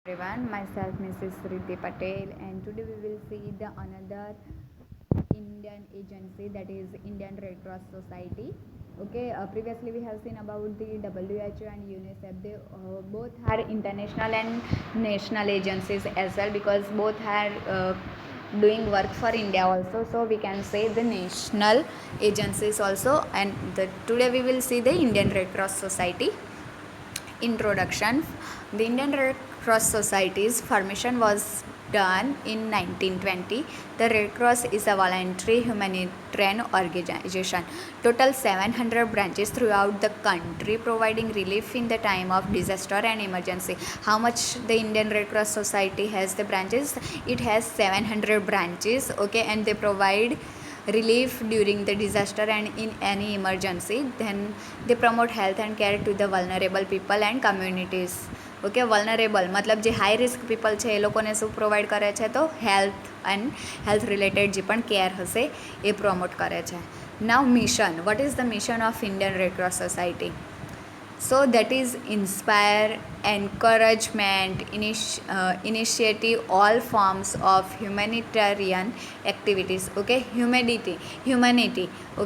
Everyone, myself Mrs. Riddhi Patel, and today we will see the another Indian agency, that is Indian Red Cross Society. Okay, previously we have seen about the WHO and UNICEF. They both are international and national agencies as well, because both are doing work for India also. So we can say the national agencies also. And today we will see the Indian Red Cross Society. Introduction. The Indian Red Cross Society's formation was done in 1920. The Red Cross is a voluntary humanitarian organization. Total 700 branches throughout the country, providing relief in the time of disaster and emergency. How much the Indian Red Cross Society has the branches? It has 700 branches, okay, and they provide relief during the disaster and in any emergency. Then they promote health and care to the vulnerable people and communities. Okay, vulnerable મતલબ જે high risk people છે એ લોકોને શું provide કરે છે? તો health related જે પણ કેર હશે એ પ્રમોટ કરે છે. Now mission. What is the mission of Indian red cross society? So that is inspire, encouragement, initiative all forms of humanitarian activities. Okay, humanity.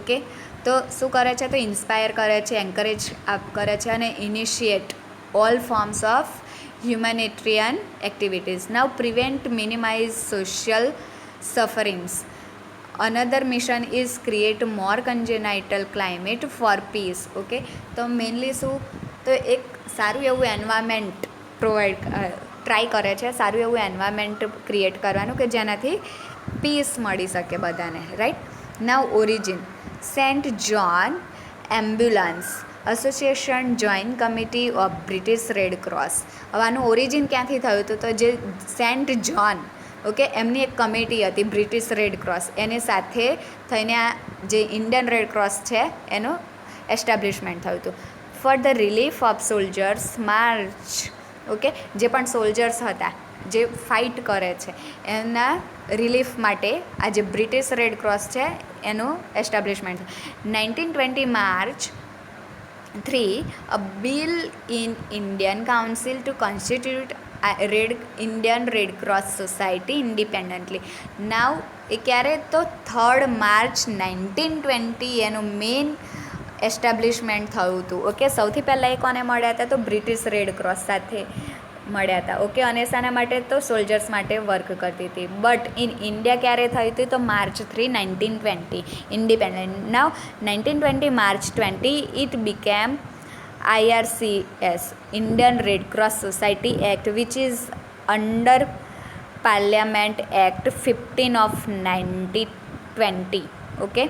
Okay, તો શું કરે છે? તો ઇન્સ્પાયર કરે છે, એન્કરેજ કરે છે અને initiate all forms of humanitarian activities. Now prevent, minimize social sufferings. Another mission is create more congenital climate for peace. Okay, તો મેઇનલી શું? તો એક સારું એવું એન્વાયરમેન્ટ ટ્રાય કરે છે, સારું એવું એન્વાયરમેન્ટ ક્રિએટ કરવાનું કે જેનાથી પીસ મળી શકે બધાને, right. Now origin. Saint John ambulance association joint committee of British red cross. હવે આનું ઓરિજિન ક્યાંથી થયું હતું? તો જે સેન્ટ જોન, ઓકે, એમની એક કમિટી હતી બ્રિટિશ રેડ ક્રોસ, એની સાથે થઈને આ જે ઇન્ડિયન રેડ ક્રોસ છે એનું એસ્ટાબ્લિશમેન્ટ થયું હતું. For the relief of soldiers March. Okay, જે પણ સોલ્જર્સ હતા જે ફાઇટ કરે છે એના રિલીફ માટે આ જે બ્રિટિશ રેડ ક્રોસ છે એનું establishment. 1920 March 3, a bill in Indian Council to constitute Indian Red Cross Society independently. Now એ ક્યારે? તો 3 માર્ચ 1920 એનું મેઇન એસ્ટાબ્લિશમેન્ટ થયું હતું. ઓકે, સૌથી પહેલાં એ કોને મળ્યા હતા? તો બ્રિટિશ રેડ ક્રોસ સાથે મળ્યા હતા. ઓકે, અને શાના માટે? તો સોલ્જર્સ માટે વર્ક કરતી હતી. બટ ઇન ઇન્ડિયા ક્યારે થઈ હતી? તો March 3, 1920 independent. Now 1920 March 20 it became IRCS, Indian Red Cross Society Act, which is under Parliament Act 15 of 1920. Okay,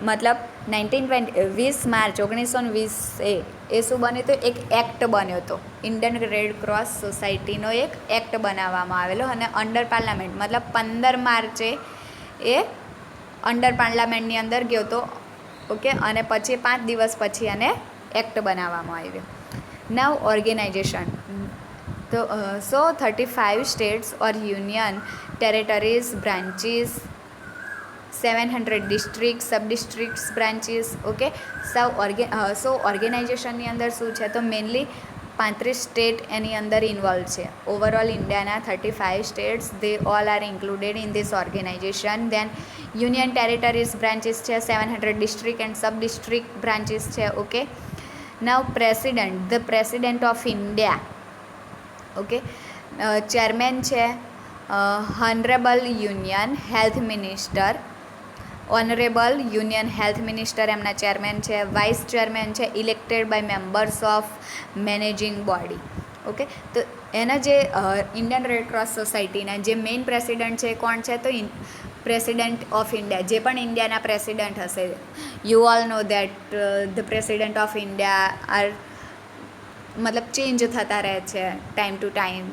મતલબ 20 માર્ચ 1920 એ શું બન્યું હતું? એક એક્ટ બન્યો હતો. ઇન્ડિયન રેડ ક્રોસ સોસાયટીનો એક એક્ટ બનાવવામાં આવેલો અને અંડર પાર્લામેન્ટ મતલબ 15 માર્ચે એ અંડર પાર્લામેન્ટની અંદર ગયો હતો. ઓકે, અને પછી 5 દિવસ પછી એને એક્ટ બનાવવામાં આવ્યો. નાવ ઓર્ગેનાઇઝેશન. તો 35 સ્ટેટ્સ ઓર યુનિયન ટેરેટરીઝ બ્રાન્ચીસ, 700 ડિસ્ટ્રિક્ટ સબ ડિસ્ટ્રિક્ટ્સ બ્રાન્ચીસ. ઓકે, ઓર્ગેનાઇઝેશનની અંદર શું છે? તો મેઇનલી 35 સ્ટેટ એની અંદર ઇન્વોલ્વ છે. ઓવરઓલ ઇન્ડિયાના 35 states they all are included in this organisation. Then union territories branches છે, 700 district and sub district branches છે. Okay, now president. The president of India. Okay, chairman છે honourable union health minister. Honourable union health minister એમના chairman છે. Vice chairman છે elected by members of managing body. Okay, તો એના જે Indian red cross સોસાયટીના જે મેઇન પ્રેસિડન્ટ છે કોણ છે? તો પ્રેસિડેન્ટ ઓફ ઇન્ડિયા. જે પણ ઇન્ડિયાના પ્રેસિડન્ટ હશે, you all know that the president of India are મતલબ ચેન્જ થતા રહે છે ટાઈમ ટુ ટાઈમ.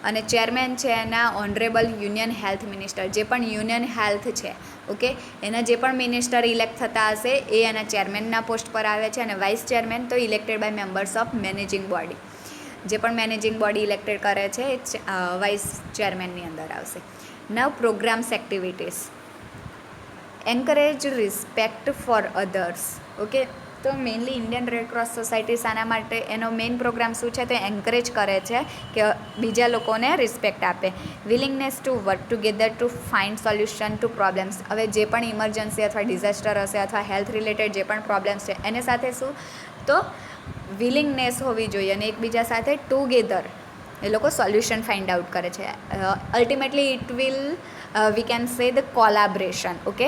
અને ચેરમેન છે એના ઓનરેબલ યુનિયન હેલ્થ મિનિસ્ટર. જે પણ યુનિયન હેલ્થ છે, ઓકે, એના જે પણ મિનિસ્ટર ઇલેક્ટ થતા હશે એ એના ચેરમેનના પોસ્ટ પર આવે છે. અને વાઇસ ચેરમેન તો elected by members of managing body. જે પણ મેનેજિંગ બોડી ઇલેક્ટેડ કરે છે એ વાઇસ ચેરમેનની અંદર આવશે. Now programmes activities. Encourage respect for others. Okay, તો mainly Indian red cross society શાના માટે એનો મેઇન પ્રોગ્રામ શું છે, તે એન્કરેજ કરે છે કે બીજા લોકોને રિસ્પેક્ટ આપે. Willingness to work together to find solution two problems. હવે જે પણ ઇમરજન્સી અથવા ડિઝાસ્ટર હશે અથવા હેલ્થ રિલેટેડ જે પણ પ્રોબ્લેમ્સ છે એને સાથે શું તો વિલિંગનેસ હોવી જોઈએ અને એકબીજા સાથે ટુગેધર એ લોકો સોલ્યુશન ફાઇન્ડ આઉટ કરે છે. Ultimately it will we can say the collaboration. Okay,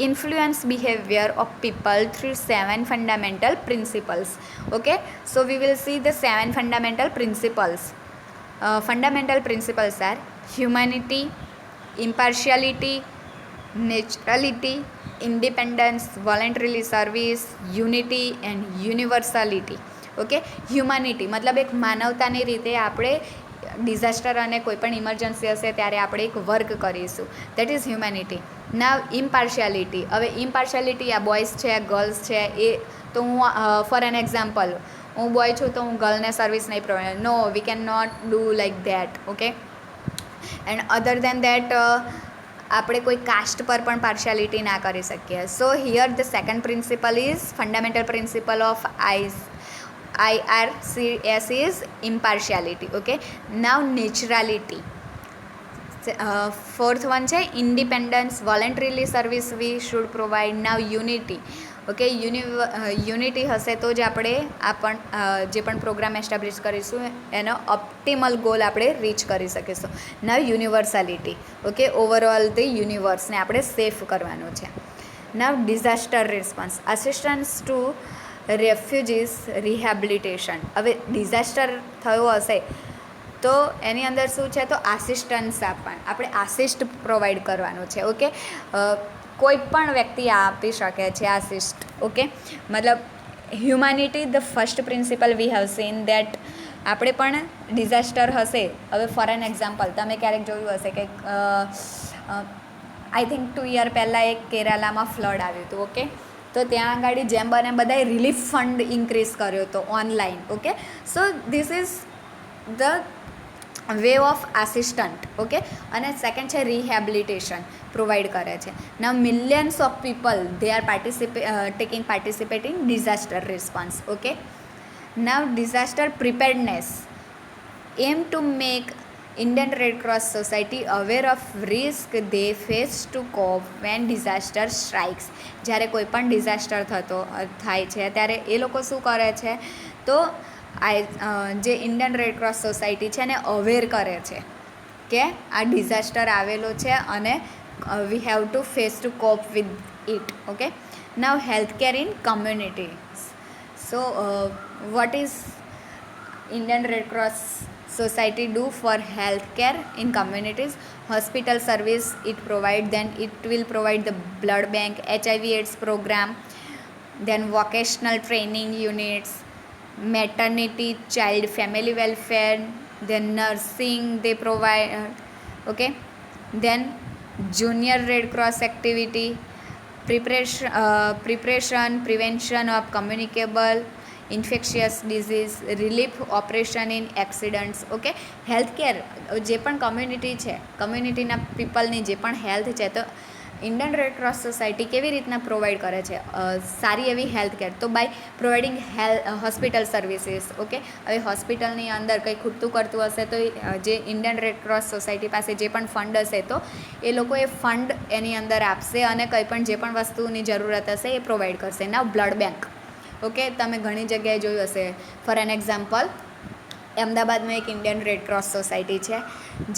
influence behavior of people through 7 fundamental principles. Okay, so we will see the 7 fundamental principles. Fundamental principles are humanity, impartiality, neutrality, independence, voluntarily service, unity and universality. Okay, humanity મતલબ એક માનવતાની રીતે આપણે disaster અને કોઈ પણ emergency હશે ત્યારે આપણે એક વર્ક કરીશું, દેટ ઇઝ હ્યુમેનિટી. નાવ ઇમ્પાર્શિયાલિટી. હવે ઇમ્પાર્શિયાલિટી આ બોયઝ છે ગર્લ્સ છે એ તો હું ફોર એન એક્ઝામ્પલ હું બોય છું તો હું ગર્લને સર્વિસ નહીં provide, no we can not do like that. Okay, and other than that આપણે કોઈ કાસ્ટ પર પણ પાર્શિયાલિટી ના કરી શકીએ. So here the second principle is fundamental principle of IRCS is impartiality. Okay, now neutrality. Fourth one છે independence, voluntarily service we should provide. Now unity. Okay, unity હશે તો જ આપણે જે પણ પ્રોગ્રામ એસ્ટાબ્લિશ કરીશું એનો ઓપ્ટિમલ ગોલ આપણે રીચ કરી શકીશું. Now universality. Okay, overall the યુનિવર્સને આપણે સેફ કરવાનું છે. Now disaster response, assistance to refugees, rehabilitation. હવે ડિઝાસ્ટર થયો હશે તો એની અંદર શું છે તો આસિસ્ટન્સ આપણે આસિસ્ટ પ્રોવાઈડ કરવાનું છે. ઓકે, કોઈ પણ વ્યક્તિ આપી શકે છે આસિસ્ટ. ઓકે, મતલબ humanity the first principle we have seen that આપણે પણ ડિઝાસ્ટર હશે. હવે ફોર એન એક્ઝામ્પલ તમે ક્યારેક જોયું હશે કે આઈ થિંક 2 યર પહેલાં એક કેરાલામાં ફ્લડ આવ્યું હતું. ઓકે, તો ત્યાં આગળ જેમ બને બધાએ રિલીફ ફંડ ઇન્ક્રીઝ કર્યો હતો online. Okay, so this is the way of assistant. Okay, અને સેકન્ડ છે રિહેબિલિટેશન પ્રોવાઈડ કરે છે. Now millions of people they are participate in disaster response. Okay, now disaster preparedness aim to make Indian Red Cross Society aware of risk they face to cope when disaster strikes. જ્યારે કોઈ પણ disaster થાય છે ત્યારે એ લોકો શું કરે છે તો જે ઇન્ડિયન રેડ ક્રોસ સોસાયટી છે એને અવેર કરે છે કે આ ડિઝાસ્ટર આવેલો છે અને we have to face to cope with it. Okay, now health care in communities. So what is Indian Red Cross Society do for healthcare in communities? Hospital service it provide, then it will provide the blood bank, HIV/AIDS program, then vocational training units, maternity, child, family welfare, then nursing they provide. Okay, then junior Red Cross activity, prevention of communicable infectious disease, relief operation in accidents. Okay, health care જે પણ community છે કમ્યુનિટીના પીપલની જે પણ health છે તો Indian red cross society કેવી રીતના provide કરે છે સારી એવી હેલ્થ કેર તો by providing hospital services. Okay, હવે હોસ્પિટલની અંદર કંઈ ખૂટતું કરતું હશે તો જે ઇન્ડિયન રેડ ક્રોસ સોસાયટી પાસે જે પણ ફંડ હશે તો એ લોકો એ ફંડ એની અંદર આપશે અને કંઈ પણ જે પણ વસ્તુની જરૂરત હશે એ પ્રોવાઈડ કરશે. નાવ બ્લડ બેંક. ઓકે, તમે ઘણી જગ્યાએ જોયું હશે. ફોર એન એક્ઝામ્પલ અમદાવાદમાં એક ઇન્ડિયન રેડ ક્રોસ સોસાયટી છે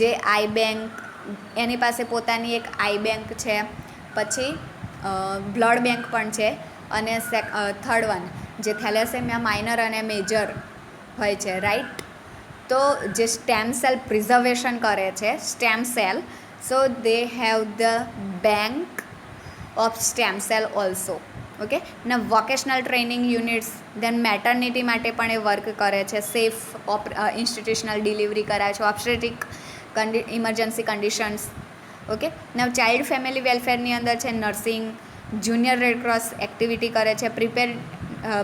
જે આઈ બેંક એની પાસે પોતાની એક આઈ બેંક છે, પછી બ્લડ બેંક પણ છે અને થર્ડ વન જે થેલેસેમિયા માઇનર અને મેજર હોય છે, રાઈટ. તો જે સ્ટેમ સેલ પ્રિઝર્વેશન કરે છે stem cell, so they have the bank of stem cell also. Okay, ને વોકેશનલ ટ્રેનિંગ યુનિટ્સ, દેન મેટર્નિટી માટે પણ એ વર્ક કરે છે, સેફ ઇન્સ્ટિટ્યુશનલ ડિલિવરી કરાવે છે, ઓબ્સ્ટેટ્રિક ઇમરજન્સી કન્ડિશન્સ. ઓકે, ને ચાઇલ્ડ ફેમિલી વેલફેરની અંદર છે nursing, junior red cross activity કરે છે,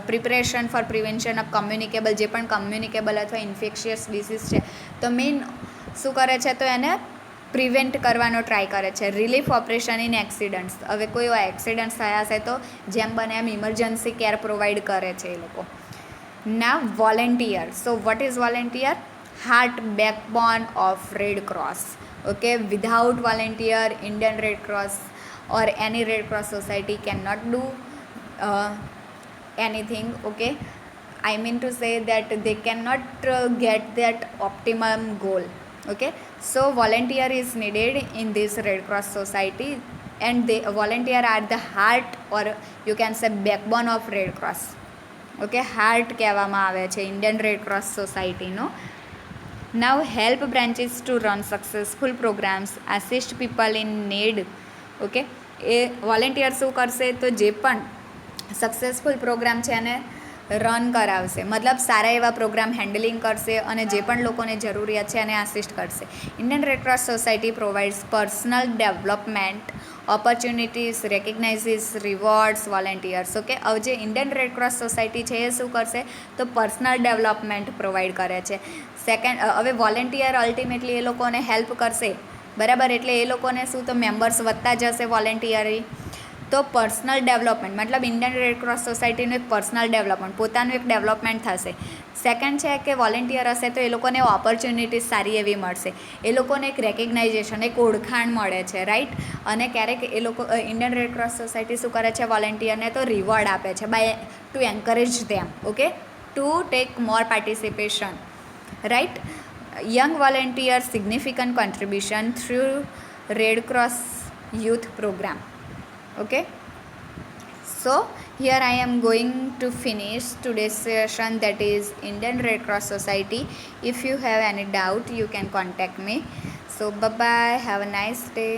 preparation for prevention of communicable જે પણ કમ્યુનિકેબલ અથવા ઇન્ફેક્શિયસ ડિસીઝ છે તો મેઇન શું કરે છે તો એને પ્રિવેન્ટ કરવાનો ટ્રાય કરે છે. રિલીફ ઓપરેશન ઇન એક્સિડન્ટ્સ, હવે કોઈ એક્સિડન્ટ્સ થયા હશે તો જેમ બને એમ ઇમરજન્સી કેર પ્રોવાઈડ કરે છે એ લોકો. ના volunteer, so what is volunteer? Heart backbone of red cross. Okay, without volunteer Indian red cross or any red cross society cannot do anything. Okay, I mean to say that they cannot get that optimum goal. Okay, so volunteer is needed in this red cross society, and they volunteer are the heart, or you can say backbone of red cross. Okay, heart કહેવામાં આવે છે Indian red Cross સોસાયટીનો. Now help branches to run successful programs, assist people in need. Okay, A volunteer શું કરશે? તો જે પણ successful programme છે એને રન કરાવશે, મતલબ સારા એવા પ્રોગ્રામ હેન્ડલિંગ કરશે અને જે પણ લોકોને જરૂરિયાત છે એને આસિસ્ટ કરશે. Indian red cross society provides personal development opportunities, recognises, rewards volunteers. Okay, હવે જે ઇન્ડિયન રેડ ક્રોસ સોસાયટી છે એ શું કરશે? તો પર્સનલ ડેવલપમેન્ટ પ્રોવાઈડ કરે છે. સેકન્ડ, હવે વોલેન્ટિયર અલ્ટિમેટલી એ લોકોને હેલ્પ કરશે, બરાબર, એટલે એ લોકોને શું, તો મેમ્બર્સ વધતા જશે વોલેન્ટિયરી. તો પર્સનલ ડેવલપમેન્ટ મતલબ ઇન્ડિયન રેડ ક્રોસ સોસાયટીનું એક પર્સનલ ડેવલપમેન્ટ, પોતાનું એક ડેવલપમેન્ટ થશે. સેકન્ડ છે કે વોલેન્ટિયર હશે તો એ લોકોને ઓપોર્ચ્યુનિટીઝ સારી એવી મળશે, એ લોકોને એક રેકગ્નાઇઝેશન, એક ઓળખાણ મળે છે, રાઈટ. અને ક્યારેક એ લોકો ઇન્ડિયન રેડ ક્રોસ સોસાયટી શું કરે છે? વોલેન્ટિયરને તો રિવોર્ડ આપે છે by to encourage them. Okay, to take more participation, right. Young volunteers significant contribution through Red Cross youth program. Okay, so here I am going to finish today's session, that is Indian Red Cross Society. If you have any doubt you can contact me. So bye bye, have a nice day.